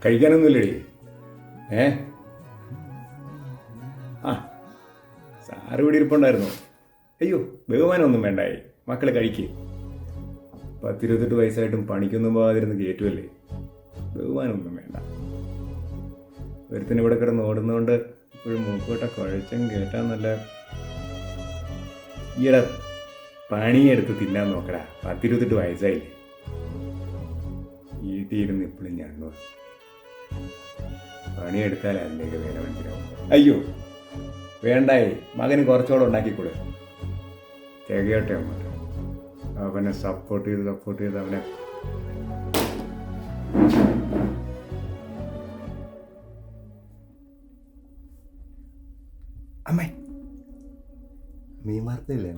കഴിക്കാനൊന്നുമില്ലടി. ഏ ആ സാറ് ഇവിടെ ഇരിപ്പുണ്ടായിരുന്നു. അയ്യോ ബഹുമാനമൊന്നും വേണ്ടായി, മക്കൾ കഴിക്കുക. 10-28 വയസ്സായിട്ടും പണിക്കൊന്നും പോകാതിരുന്ന് കയറ്റുമല്ലേ, ബഹുമാനമൊന്നും വേണ്ട. ഒരുത്തിന് ഇവിടെ കിടന്ന് ഓടുന്നതുകൊണ്ട് ഇപ്പോഴും മൂക്കോട്ട കുഴച്ചും കേട്ടാൽ നല്ല ഈയിടെ പണിയെടുത്ത് തിന്നാൻ നോക്കടാ. 10-28 വയസ്സായില്ലേ, വീട്ടിലിരുന്ന് ഇപ്പോഴും ഞണ്ണു. പണിയെടുത്താൽ അതിൻ്റെയൊക്കെ വില മനസ്സിലാവും. അയ്യോ വേണ്ടായി, മകന് കുറച്ചുകൂടെ ഉണ്ടാക്കിക്കൂടെ. തികയോട്ടെ അങ്ങോട്ട്. അവനെ സപ്പോർട്ട് ചെയ്ത് അവനെ അമ്മേ മീൻ വാർത്തയില്ലേ?